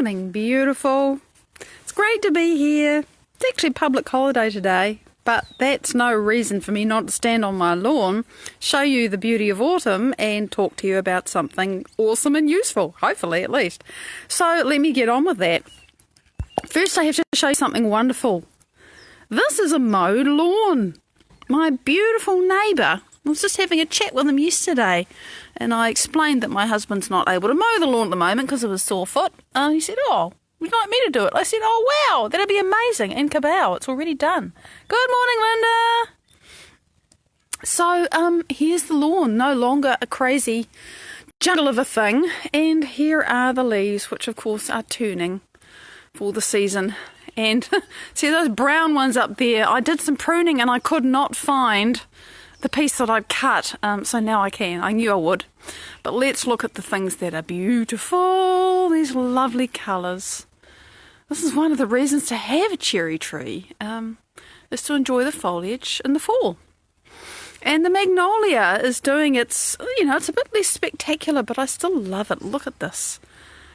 morning, beautiful. It's great to be here. It's actually public holiday today, but that's no reason for me not to stand on my lawn, show you the beauty of autumn and talk to you about something awesome and useful, hopefully at least. So let me get on with that. First I have to show you something wonderful. This is a mowed lawn. My beautiful neighbour, I was just having a chat with him yesterday and I explained that my husband's not able to mow the lawn at the moment because of his sore foot. He said, "Oh, would you like me to do it?" I said, "Oh, wow, that'd be amazing." And kabow, it's already done. Good morning, Linda. So here's the lawn, no longer a crazy jungle of a thing. And here are the leaves, which of course are turning for the season. And see those brown ones up there, I did some pruning and I could not find the piece that I'd cut, so now I can. I knew I would. But let's look at the things that are beautiful, these lovely colours. This is one of the reasons to have a cherry tree, is to enjoy the foliage in the fall. And the magnolia is doing its, it's a bit less spectacular, but I still love it. Look at this,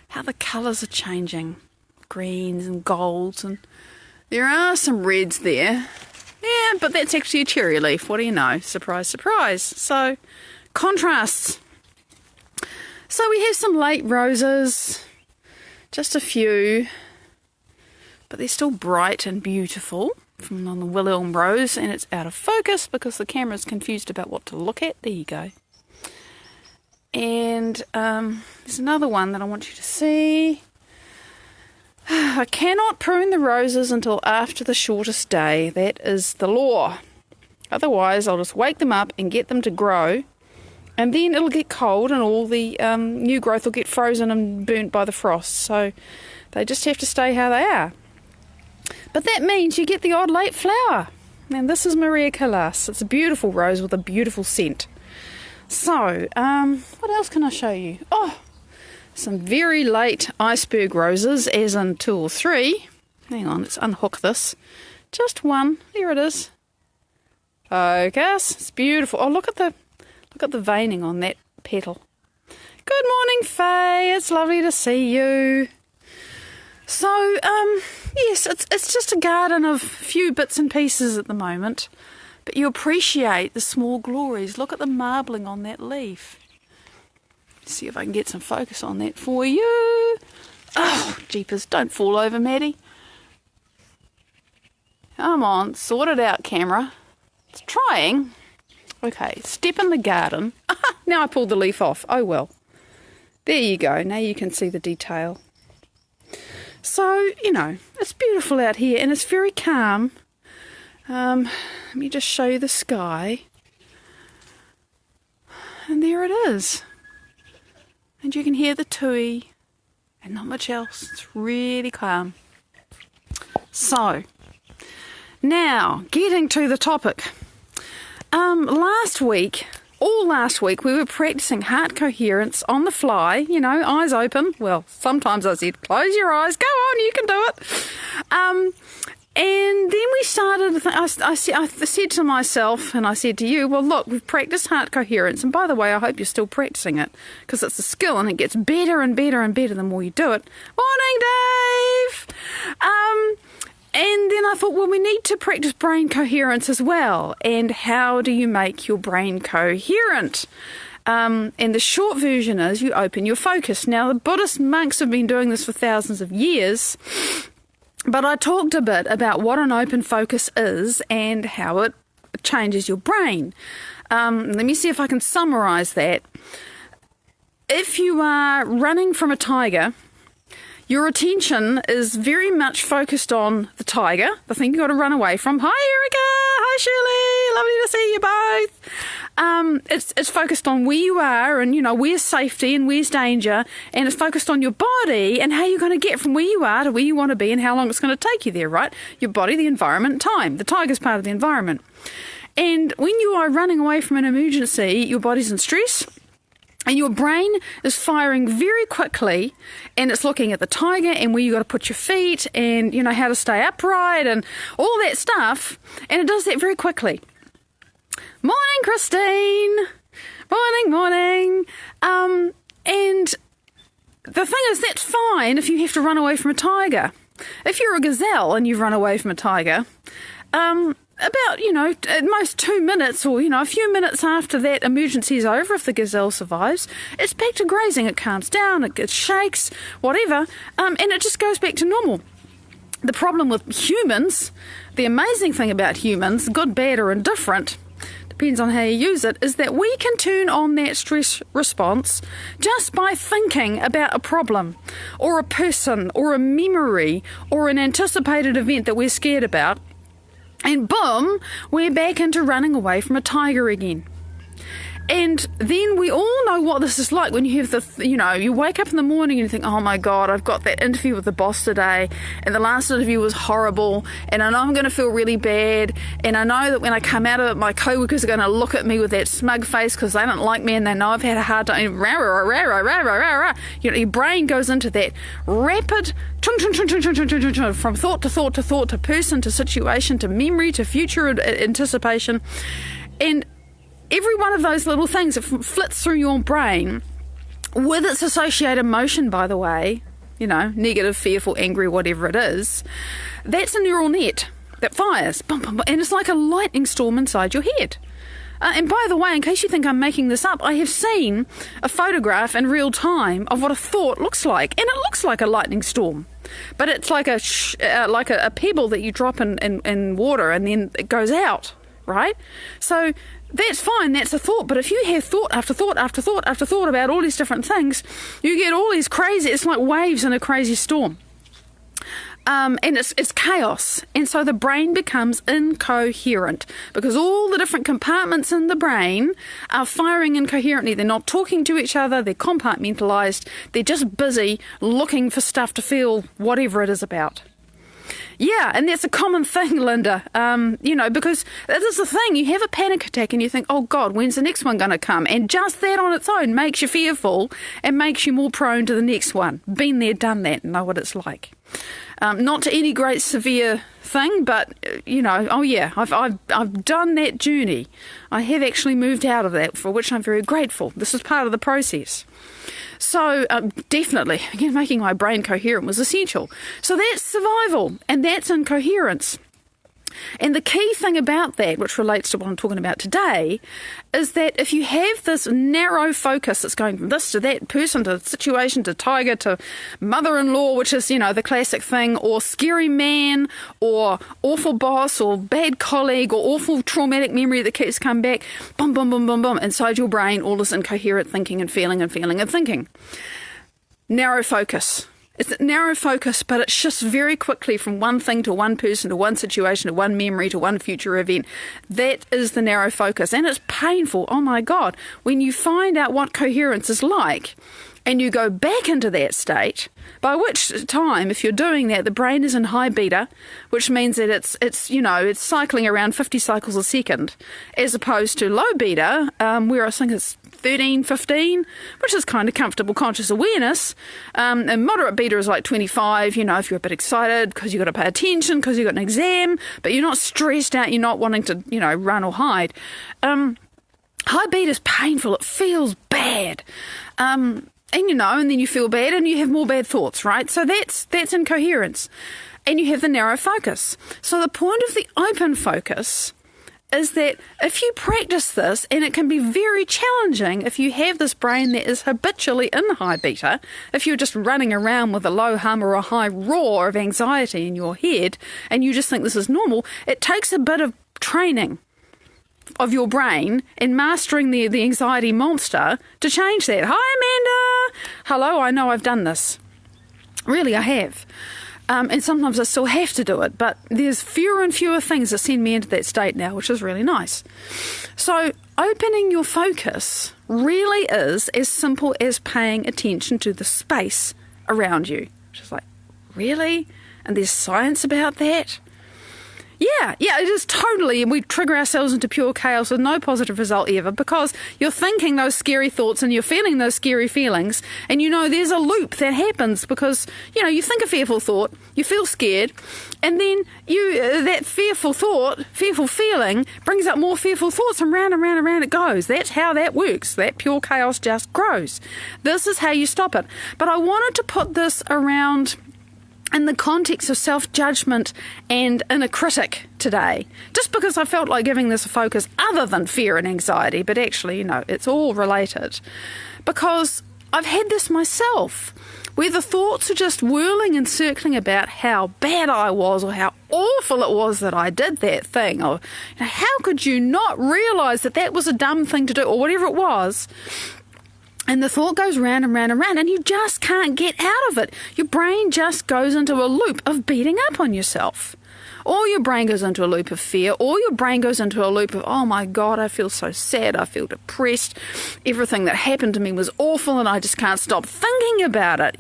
how the colours are changing. Greens and golds, and there are some reds there. Yeah, but that's actually a cherry leaf. What do you know? Surprise, surprise. So, contrasts. So we have some late roses, just a few, but they're still bright and beautiful from on the Wilhelm rose, and it's out of focus because the camera's confused about what to look at. There you go. And there's another one that I want you to see. I cannot prune the roses until after the shortest day. That is the law. Otherwise, I'll just wake them up and get them to grow, and then it'll get cold and all the new growth will get frozen and burnt by the frost. So they just have to stay how they are. But that means you get the odd late flower. And this is Maria Callas. It's a beautiful rose with a beautiful scent. So, what else can I show you? Oh, some very late iceberg roses, as in 2 or 3. Hang on, let's unhook this. Just one. There it is. Focus. It's beautiful. Oh, look at the veining on that petal. Good morning, Faye. It's lovely to see you. So, yes, it's just a garden of a few bits and pieces at the moment, but you appreciate the small glories. Look at the marbling on that leaf. See if I can get some focus on that for you. Oh, jeepers, don't fall over, Maddie. Come on, sort it out, camera. It's trying. Okay, step in the garden. Now I pulled the leaf off. Oh, well. There you go. Now you can see the detail. So, it's beautiful out here and it's very calm. Let me just show you the sky. And there it is. And you can hear the tui and not much else. It's really calm. So, now getting to the topic. All last week, we were practicing heart coherence on the fly, eyes open. Well, sometimes I said, close your eyes, go on, you can do it. And then we started, I said to myself, and I said to you, well, look, we've practiced heart coherence. And by the way, I hope you're still practicing it because it's a skill and it gets better and better and better the more you do it. Morning, Dave! And then I thought, well, we need to practice brain coherence as well. And how do you make your brain coherent? And the short version is you open your focus. Now, the Buddhist monks have been doing this for thousands of years. But I talked a bit about what an open focus is and how it changes your brain. Let me see if I can summarise that. If you are running from a tiger, your attention is very much focused on the tiger, the thing you've got to run away from. Hi, Erica. Hi, Shirley. Lovely to see you both. It's focused on where you are and, where's safety and where's danger. And it's focused on your body and how you're going to get from where you are to where you want to be and how long it's going to take you there, right? Your body, the environment, time. The tiger's part of the environment. And when you are running away from an emergency, your body's in stress. And your brain is firing very quickly and it's looking at the tiger and where you got to put your feet and, how to stay upright and all that stuff. And it does that very quickly. Morning, Christine. Morning. And the thing is, that's fine if you have to run away from a tiger. If you're a gazelle and you've run away from a tiger, about, at most 2 minutes or, a few minutes after that emergency is over, if the gazelle survives, it's back to grazing. It calms down, it shakes, whatever, and it just goes back to normal. The problem with humans, the amazing thing about humans, good, bad or indifferent, depends on how you use it, is that we can turn on that stress response just by thinking about a problem or a person or a memory or an anticipated event that we're scared about. And boom, we're back into running away from a tiger again. And then we all know what this is like when you have you wake up in the morning and you think, oh my God, I've got that interview with the boss today, and the last interview was horrible, and I know I'm going to feel really bad, and I know that when I come out of it, my co-workers are going to look at me with that smug face because they don't like me and they know I've had a hard time. Your brain goes into that rapid from thought to thought to thought to person to situation to memory to future anticipation, and every one of those little things that flits through your brain with its associated emotion, by the way, negative, fearful, angry, whatever it is, that's a neural net that fires. Boom, boom, boom, and it's like a lightning storm inside your head. And by the way, in case you think I'm making this up, I have seen a photograph in real time of what a thought looks like. And it looks like a lightning storm. But it's like a pebble that you drop in water and then it goes out, right? So that's fine, that's a thought, but if you have thought after thought after thought after thought about all these different things, you get all these crazy, it's like waves in a crazy storm. And it's chaos, and so the brain becomes incoherent because all the different compartments in the brain are firing incoherently. They're not talking to each other, they're compartmentalized, they're just busy looking for stuff to feel whatever it is about. Yeah, and that's a common thing, Linda, because that is the thing. You have a panic attack and you think, oh, God, when's the next one going to come? And just that on its own makes you fearful and makes you more prone to the next one. Been there, done that, know what it's like. Not to any great severe thing, but, I've done that journey. I have actually moved out of that, for which I'm very grateful. This is part of the process. So definitely, again, making my brain coherent was essential. So that's survival, and that's incoherence. And the key thing about that, which relates to what I'm talking about today, is that if you have this narrow focus that's going from this to that, person to situation to tiger to mother-in-law, which is, the classic thing, or scary man, or awful boss, or bad colleague, or awful traumatic memory that keeps coming back, boom, boom, boom, boom, boom, inside your brain, all this incoherent thinking and feeling and feeling and thinking. Narrow focus. It's a narrow focus, but it shifts very quickly from one thing to one person to one situation to one memory to one future event. That is the narrow focus, and it's painful. Oh my God, when you find out what coherence is like and you go back into that state, by which time, if you're doing that, the brain is in high beta, which means that it's cycling around 50 cycles a second, as opposed to low beta, where I think it's 13, 15, which is kind of comfortable conscious awareness. And moderate beta is like 25, if you're a bit excited because you've got to pay attention, because you've got an exam, but you're not stressed out, you're not wanting to, run or hide. High beta is painful, it feels bad. And then you feel bad and you have more bad thoughts, right? So that's incoherence. And you have the narrow focus. So the point of the open focus is that if you practice this, and it can be very challenging if you have this brain that is habitually in high beta, if you're just running around with a low hum or a high roar of anxiety in your head, and you just think this is normal, it takes a bit of training of your brain and mastering the anxiety monster to change that. Hi, Amanda. Hello, I know I've done this. Really, I have. And sometimes I still have to do it, but there's fewer and fewer things that send me into that state now, which is really nice. So opening your focus really is as simple as paying attention to the space around you. Which is like, really? And there's science about that? Yeah, it is totally. And we trigger ourselves into pure chaos with no positive result ever, because you're thinking those scary thoughts and you're feeling those scary feelings. And there's a loop that happens because, you think a fearful thought, you feel scared, and then that fearful feeling brings up more fearful thoughts, and round and round and round it goes. That's how that works. That pure chaos just grows. This is how you stop it. But I wanted to put this around in the context of self-judgment and in a critic today, just because I felt like giving this a focus other than fear and anxiety, but actually, it's all related. Because I've had this myself, where the thoughts are just whirling and circling about how bad I was, or how awful it was that I did that thing, or how could you not realise that was a dumb thing to do, or whatever it was. And the thought goes round and round and round, and you just can't get out of it. Your brain just goes into a loop of beating up on yourself. Or your brain goes into a loop of fear, or your brain goes into a loop of, oh my God, I feel so sad, I feel depressed, everything that happened to me was awful and I just can't stop thinking about it,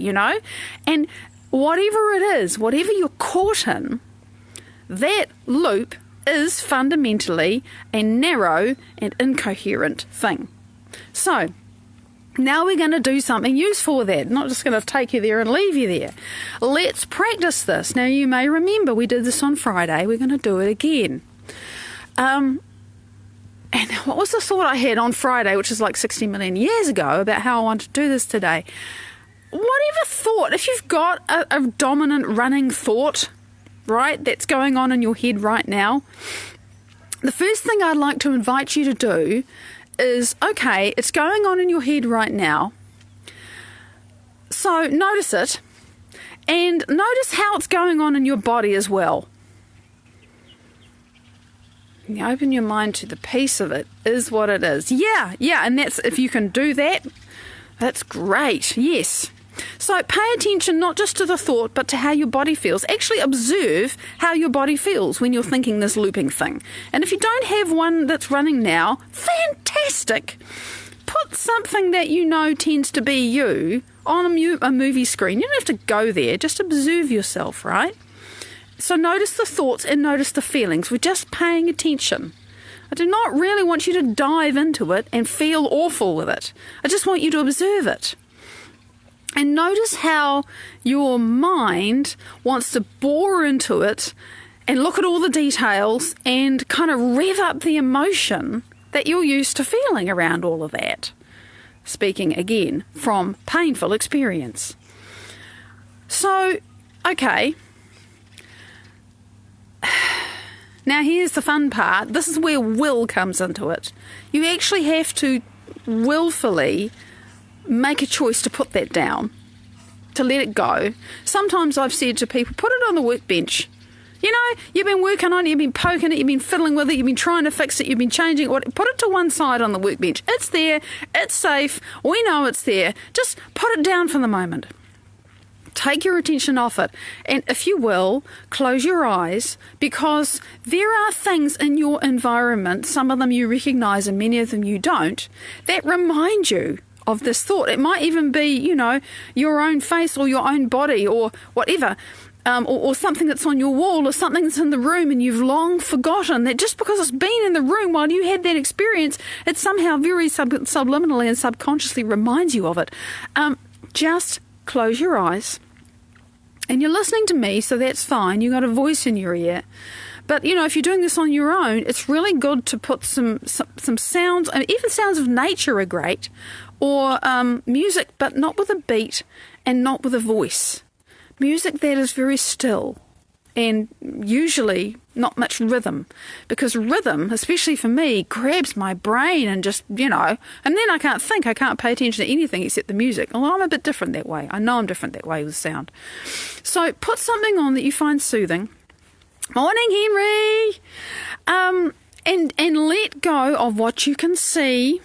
And whatever it is, whatever you're caught in, that loop is fundamentally a narrow and incoherent thing. So, now we're going to do something useful with that. Not just going to take you there and leave you there. Let's practice this. Now, you may remember we did this on Friday. We're going to do it again. And what was the thought I had on Friday, which is like 60 million years ago, about how I want to do this today? Whatever thought, if you've got a dominant running thought, right, that's going on in your head right now, the first thing I'd like to invite you to do is, okay, it's going on in your head right now. So notice it, and notice how it's going on in your body as well. You open your mind to the piece of it is what it is. Yeah, and that's, if you can do that, that's great, yes. So pay attention not just to the thought, but to how your body feels. Actually observe how your body feels when you're thinking this looping thing. And if you don't have one that's running now, fantastic. Put something that tends to be you on a movie screen. You don't have to go there. Just observe yourself, right? So notice the thoughts and notice the feelings. We're just paying attention. I do not really want you to dive into it and feel awful with it. I just want you to observe it. And notice how your mind wants to bore into it and look at all the details and kind of rev up the emotion that you're used to feeling around all of that. Speaking again from painful experience. So, okay. Now here's the fun part. This is where will comes into it. You actually have to willfully make a choice to put that down, to let it go. Sometimes I've said to people, put it on the workbench. You've been working on it, you've been poking it, you've been fiddling with it, you've been trying to fix it, you've been changing it. Put it to one side on the workbench. It's there, it's safe, we know it's there. Just put it down for the moment. Take your attention off it. And if you will, close your eyes, because there are things in your environment, some of them you recognise and many of them you don't, that remind you of this thought. It might even be, your own face or your own body or whatever, or something that's on your wall or something that's in the room and you've long forgotten that just because it's been in the room while you had that experience, it somehow very subliminally and subconsciously reminds you of it. Just close your eyes. And you're listening to me, so that's fine. You've got a voice in your ear. But, if you're doing this on your own, it's really good to put some sounds, and even sounds of nature are great, or music, but not with a beat and not with a voice. Music that is very still and usually not much rhythm, because rhythm, especially for me, grabs my brain and just, and then I can't think, I can't pay attention to anything except the music. Well, I'm a bit different that way. I know I'm different that way with sound. So put something on that you find soothing. Morning, Henry! And let go of what you can see,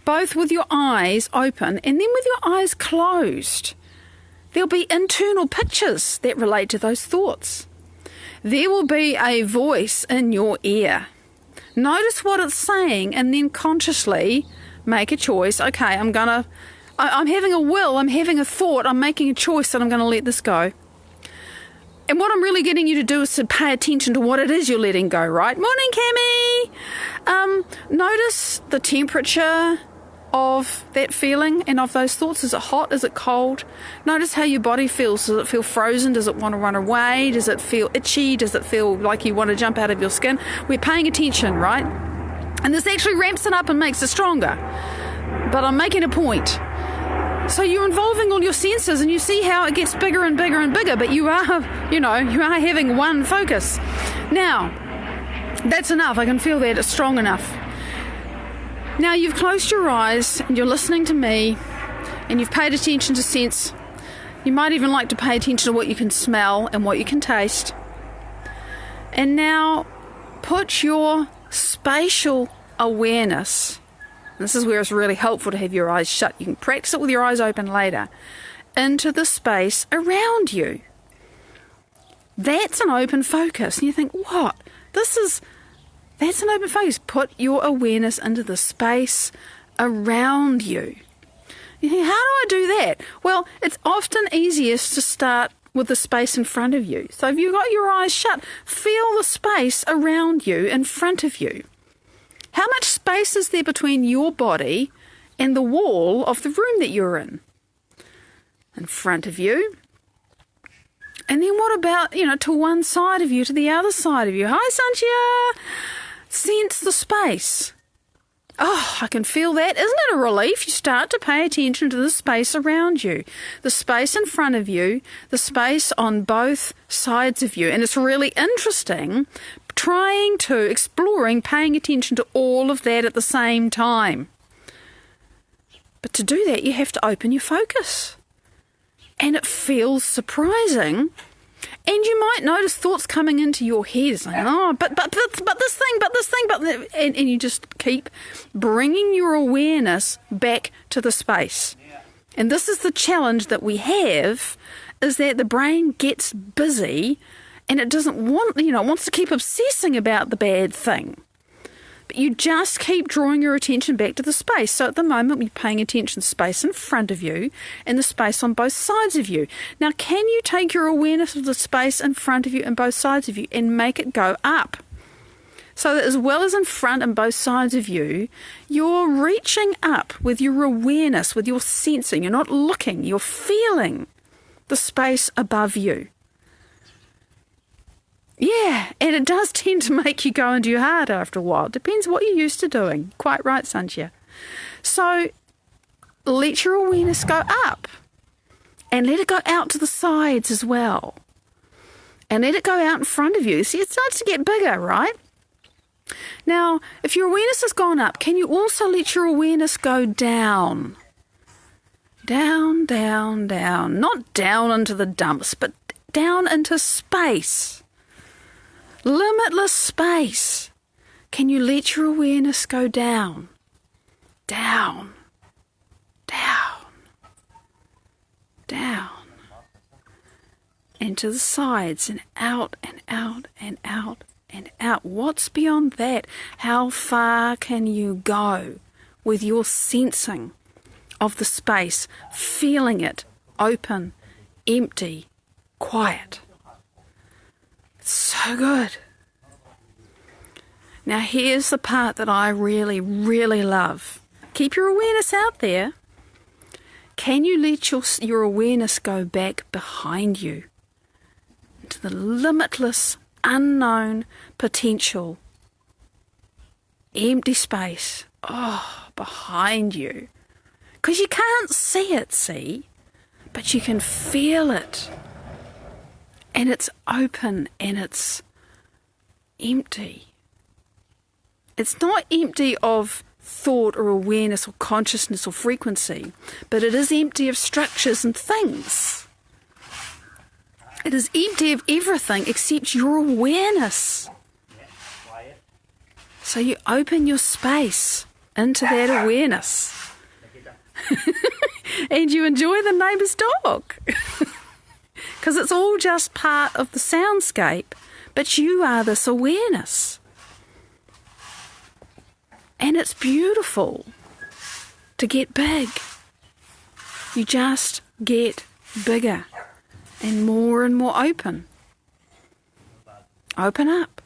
both with your eyes open and then with your eyes closed. There'll be internal pictures that relate to those thoughts. There will be a voice in your ear. Notice what it's saying and then consciously make a choice. Okay, I'm having a will, I'm having a thought, I'm making a choice that I'm going to let this go. And what I'm really getting you to do is to pay attention to what it is you're letting go, right? Morning, Cammy! Notice the temperature of that feeling and of those thoughts. Is it hot? Is it cold? Notice how your body feels. Does it feel frozen? Does it want to run away? Does it feel itchy? Does it feel like you want to jump out of your skin? We're paying attention, right? And this actually ramps it up and makes it stronger. But I'm making a point. So you're involving all your senses and you see how it gets bigger and bigger and bigger, but you are having one focus. Now, that's enough. I can feel that it's strong enough. Now you've closed your eyes and you're listening to me and you've paid attention to sense. You might even like to pay attention to what you can smell and what you can taste. And now put your spatial awareness, this is where it's really helpful to have your eyes shut. You can practice it with your eyes open later, into the space around you. That's an open focus. And you think, what? That's an open focus. Put your awareness into the space around you. You think, how do I do that? Well, it's often easiest to start with the space in front of you. So if you've got your eyes shut, feel the space around you in front of you. How much space is there between your body and the wall of the room that you're in? In front of you. And then what about, to one side of you, to the other side of you? Hi, Sanchia! Sense the space. Oh, I can feel that. Isn't it a relief? You start to pay attention to the space around you, the space in front of you, the space on both sides of you. And it's really interesting exploring, paying attention to all of that at the same time. But to do that, you have to open your focus. And it feels surprising. And you might notice thoughts coming into your head saying, but this thing, and you just keep bringing your awareness back to the space. And this is the challenge that we have, is that the brain gets busy and it doesn't want, it wants to keep obsessing about the bad thing. But you just keep drawing your attention back to the space. So at the moment, we're paying attention to the space in front of you and the space on both sides of you. Now, can you take your awareness of the space in front of you and both sides of you and make it go up? So that as well as in front and both sides of you, you're reaching up with your awareness, with your sensing. You're not looking, you're feeling the space above you. Yeah, and it does tend to make you go into your heart after a while. Depends what you're used to doing. Quite right, Sanchia. So let your awareness go up and let it go out to the sides as well. And let it go out in front of you. See, it starts to get bigger, right? Now, if your awareness has gone up, can you also let your awareness go down? Down, down, down. Not down into the dumps, but down into space. Limitless space. Can you let your awareness go down? Down. Down. Down. And to the sides and out and out and out and out. What's beyond that? How far can you go with your sensing of the space, feeling it open, empty, quiet? It's so good. Now here's the part that I really, really love. Keep your awareness out there. Can you let your awareness go back behind you into the limitless, unknown potential, empty space, behind you? Because you can't see it, but you can feel it. And it's open and it's empty. It's not empty of thought or awareness or consciousness or frequency, but it is empty of structures and things. It is empty of everything except your awareness. So you open your space into that awareness. And you enjoy the neighbour's dog. Because it's all just part of the soundscape, but you are this awareness. And it's beautiful to get big. You just get bigger and more open. Open up.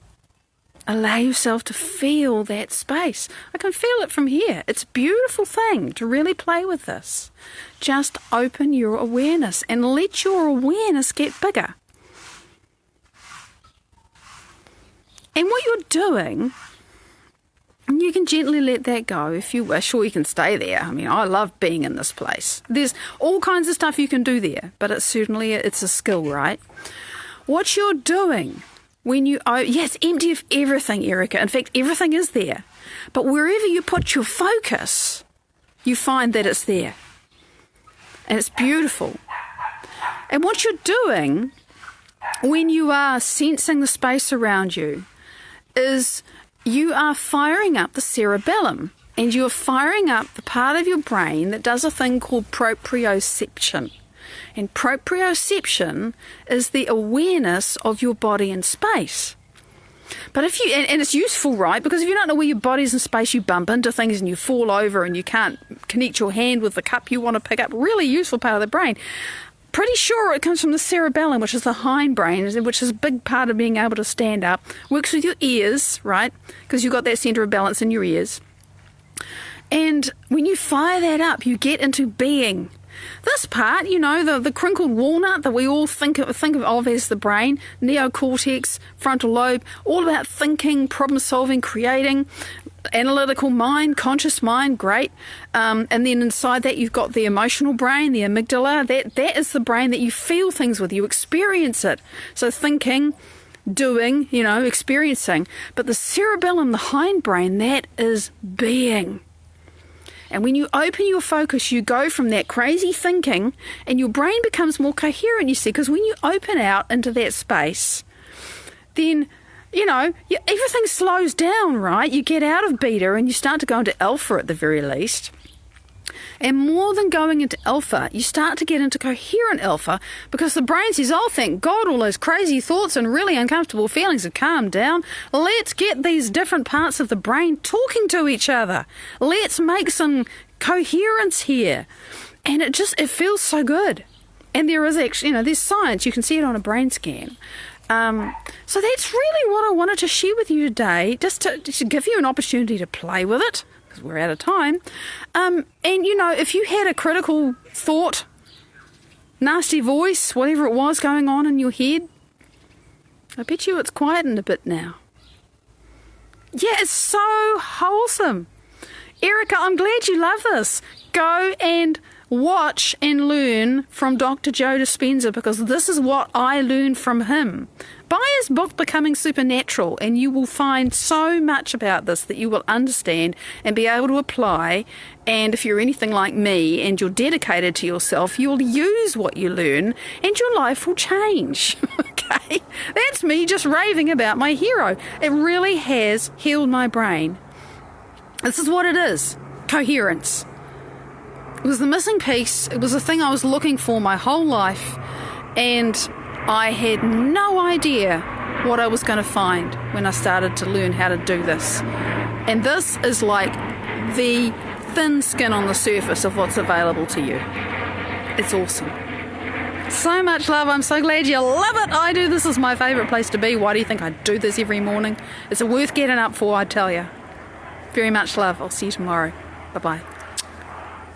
Allow yourself to feel that space. I can feel it from here. It's a beautiful thing to really play with this. Just open your awareness and let your awareness get bigger. And what you're doing, you can gently let that go if you wish, or you can stay there. I mean, I love being in this place. There's all kinds of stuff you can do there, but it's a skill, right? What you're doing when you, it's empty of everything, Erica. In fact, everything is there. But wherever you put your focus, you find that it's there. And it's beautiful. And what you're doing when you are sensing the space around you is you are firing up the cerebellum, and you're firing up the part of your brain that does a thing called proprioception. And proprioception is the awareness of your body in space. But if you, and it's useful, right? Because if you don't know where your body is in space, you bump into things and you fall over and you can't connect your hand with the cup you want to pick up. Really useful part of the brain. Pretty sure it comes from the cerebellum, which is the hindbrain, which is a big part of being able to stand up. Works with your ears, right? Because you've got that centre of balance in your ears. And when you fire that up, you get into being. This part, the crinkled walnut that we all think of as the brain, neocortex, frontal lobe, all about thinking, problem solving, creating, analytical mind, conscious mind, great. And then inside that you've got the emotional brain, the amygdala. That is the brain that you feel things with, you experience it. So thinking, doing, experiencing. But the cerebellum, the hindbrain, that is being. And when you open your focus, you go from that crazy thinking and your brain becomes more coherent, you see, because when you open out into that space, then, everything slows down, right? You get out of beta and you start to go into alpha at the very least. And more than going into alpha, you start to get into coherent alpha because the brain says, oh, thank God, all those crazy thoughts and really uncomfortable feelings have calmed down. Let's get these different parts of the brain talking to each other. Let's make some coherence here. And it feels so good. And there is actually, there's science. You can see it on a brain scan. So that's really what I wanted to share with you today, just to give you an opportunity to play with it. We're out of time. And, if you had a critical thought, nasty voice, whatever it was going on in your head, I bet you it's quietened a bit now. Yeah, it's so wholesome. Erica, I'm glad you love this. Go and watch and learn from Dr. Joe Dispenza, because this is what I learned from him. Buy his book, Becoming Supernatural, and you will find so much about this that you will understand and be able to apply. And if you're anything like me and you're dedicated to yourself, you'll use what you learn and your life will change. Okay? That's me just raving about my hero. It really has healed my brain. This is what it is. Coherence. It was the missing piece. It was the thing I was looking for my whole life. And I had no idea what I was going to find when I started to learn how to do this. And this is like the thin skin on the surface of what's available to you. It's awesome. So much love. I'm so glad you love it. I do. This is my favourite place to be. Why do you think I do this every morning? It's worth getting up for, I tell you. Very much love. I'll see you tomorrow. Bye-bye.